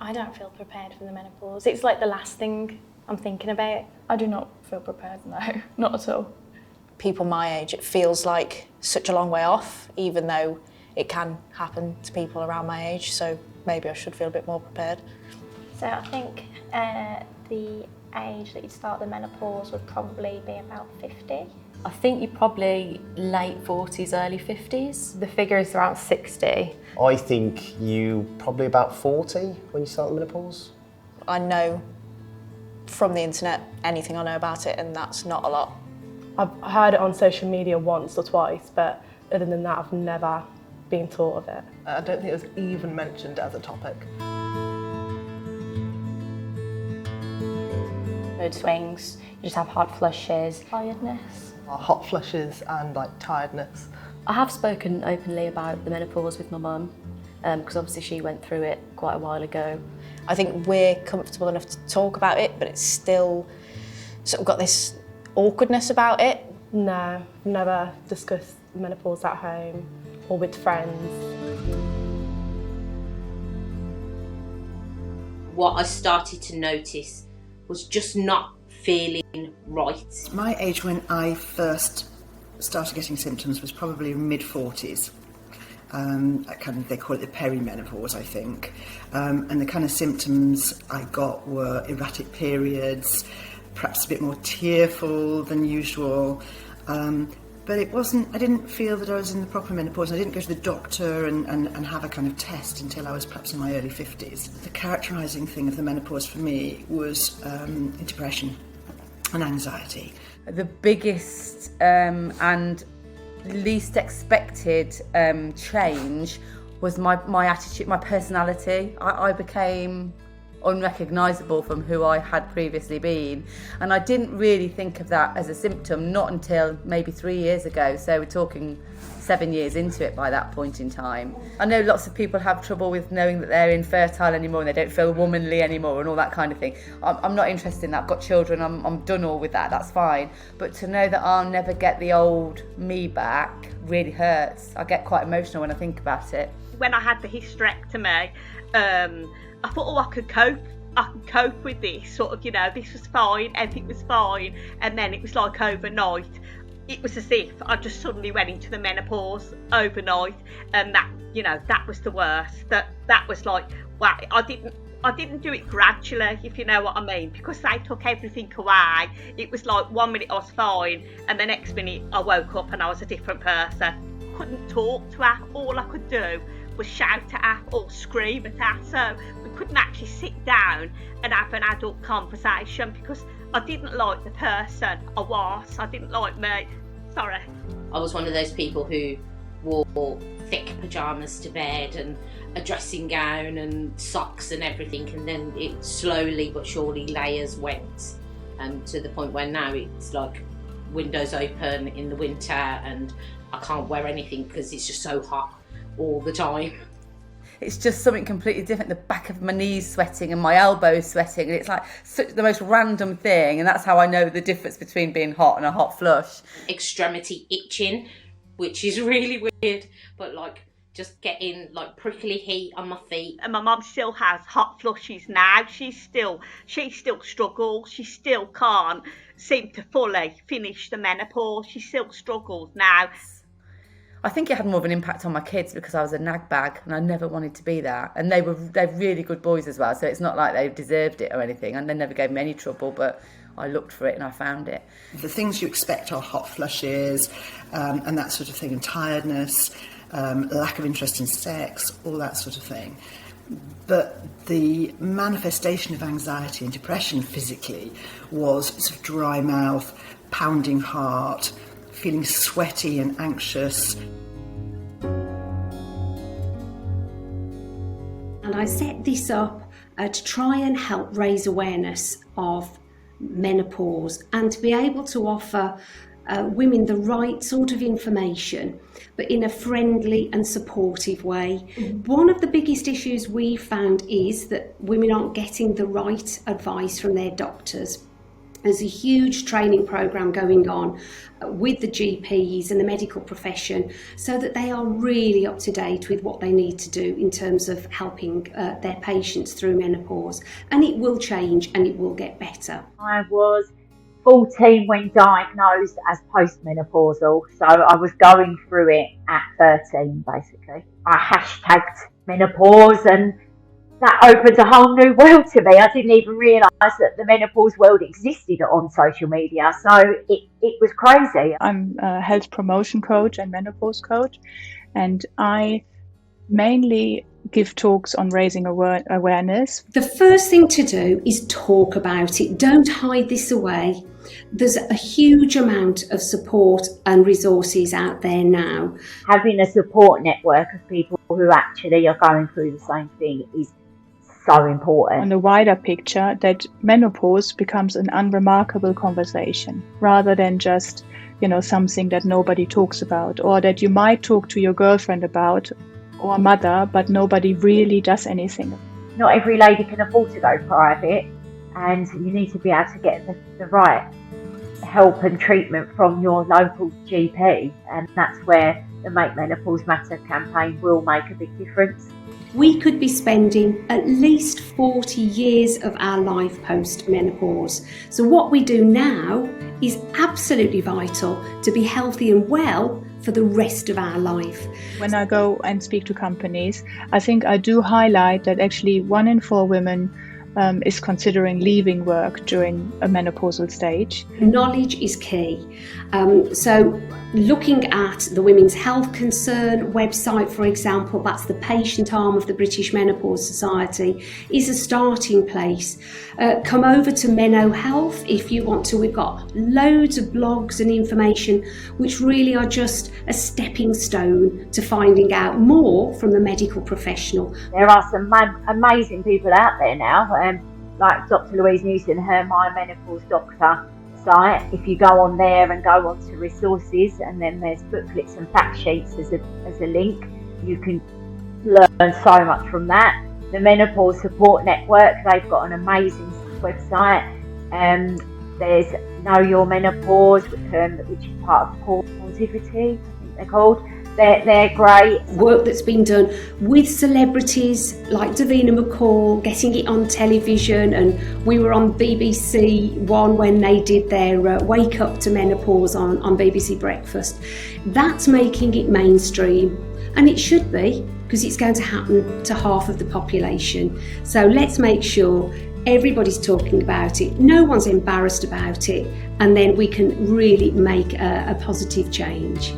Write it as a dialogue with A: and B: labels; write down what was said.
A: I don't feel prepared for the menopause. It's like the last thing I'm thinking about.
B: I do not feel prepared, no, not at all.
C: People my age, it feels like such a long way off, even though it can happen to people around my age, so maybe I should feel a bit more prepared.
D: So I think the age that you'd start the menopause would probably be about 50.
E: I think you're probably late 40s, early 50s.
A: The figure is around 60.
F: I think you probably about 40 when you start the menopause.
C: I know from the internet anything I know about it, and that's not a lot.
B: I've heard it on social media once or twice, but other than that, I've never been taught of it.
G: I don't think it was even mentioned as a topic.
D: Mood swings, you just have hot flushes, tiredness.
G: Hot flushes and like tiredness.
E: I have spoken openly about the menopause with my mum, because obviously she went through it quite a while ago.
C: I think we're comfortable enough to talk about it, but it's still sort of got this awkwardness about it.
B: No, never discussed menopause at home or with friends.
H: What I started to notice was just not feeling right.
I: My age when I first started getting symptoms was probably mid-40s. They call it the perimenopause, I think. And the kind of symptoms I got were erratic periods, perhaps a bit more tearful than usual. But it wasn't, I didn't feel that I was in the proper menopause. I didn't go to the doctor and have a kind of test until I was perhaps in my early 50s. The characterising thing of the menopause for me was depression and anxiety.
J: The biggest and least expected change was my attitude, my personality. I became unrecognisable from who I had previously been, and I didn't really think of that as a symptom not until maybe 3 years ago, so we're talking 7 years into it by that point in time. I know lots of people have trouble with knowing that they're infertile anymore and they don't feel womanly anymore and all that kind of thing. I'm not interested in that. I've got children, I'm done all with that, that's fine, but to know that I'll never get the old me back really hurts. I get quite emotional when I think about it.
K: When I had the hysterectomy, I thought, oh, I could cope with this, sort of, this was fine, everything was fine, and then it was like overnight. It was as if I just suddenly went into the menopause overnight, and that was the worst. That was like, wow, I didn't do it gradually, if you know what I mean, because they took everything away. It was like 1 minute I was fine, and the next minute I woke up and I was a different person. Couldn't talk to her, all I could do was shout at her or scream at her, so we couldn't actually sit down and have an adult conversation because I didn't like the person I didn't like me. Sorry.
H: I was one of those people who wore thick pyjamas to bed and a dressing gown and socks and everything, and then it slowly but surely layers went, to the point where now it's like windows open in the winter and I can't wear anything because it's just so hot all the time.
J: It's just something completely different. The back of my knees sweating and my elbows sweating, and it's like such the most random thing, and that's how I know the difference between being hot and a hot flush.
H: Extremity itching, which is really weird, but like just getting like prickly heat on my feet.
K: And my mum still has hot flushes now. She still struggles. She still can't seem to fully finish the menopause. She still struggles now.
J: I think it had more of an impact on my kids because I was a nag bag and I never wanted to be that. And they're really good boys as well, so it's not like they deserved it or anything, and they never gave me any trouble, but I looked for it and I found it.
I: The things you expect are hot flushes and that sort of thing, and tiredness, lack of interest in sex, all that sort of thing. But the manifestation of anxiety and depression physically was sort of dry mouth, pounding heart, feeling sweaty and anxious.
L: And I set this up to try and help raise awareness of menopause and to be able to offer women the right sort of information, but in a friendly and supportive way. One of the biggest issues we found is that women aren't getting the right advice from their doctors. There's a huge training programme going on with the GPs and the medical profession so that they are really up to date with what they need to do in terms of helping their patients through menopause. And it will change and it will get better.
M: I was 14 when diagnosed as postmenopausal, so I was going through it at 13 basically. I hashtagged menopause and that opened a whole new world to me. I didn't even realise that the menopause world existed on social media, so it was crazy.
N: I'm a health promotion coach and menopause coach, and I mainly give talks on raising awareness.
L: The first thing to do is talk about it. Don't hide this away. There's a huge amount of support and resources out there now.
M: Having a support network of people who actually are going through the same thing is so important.
N: On the wider picture, that menopause becomes an unremarkable conversation rather than just, something that nobody talks about, or that you might talk to your girlfriend about or mother, but nobody really does anything.
M: Not every lady can afford to go private, and you need to be able to get the right help and treatment from your local GP, and that's where the Make Menopause Matter campaign will make a big difference.
L: We could be spending at least 40 years of our life post-menopause. So what we do now is absolutely vital to be healthy and well for the rest of our life.
N: When I go and speak to companies, I think I do highlight that actually 1 in 4 women is considering leaving work during a menopausal stage.
L: Knowledge is key. So looking at the Women's Health Concern website, for example, that's the patient arm of the British Menopause Society, is a starting place. Come over to Meno Health if you want to. We've got loads of blogs and information which really are just a stepping stone to finding out more from the medical professional.
M: There are some amazing people out there now, like Dr. Louise Newson, her My Menopause Doctor site. If you go on there and go on to resources, and then there's booklets and fact sheets as a link, you can learn so much from that. The Menopause Support Network, they've got an amazing website. There's Know Your Menopause, which is part of Positivity, I think they're called. They're great.
L: Work that's been done with celebrities like Davina McCall, getting it on television, and we were on BBC One when they did their Wake Up to Menopause on BBC Breakfast. That's making it mainstream, and it should be, because it's going to happen to half of the population. So let's make sure everybody's talking about it, no one's embarrassed about it, and then we can really make a positive change.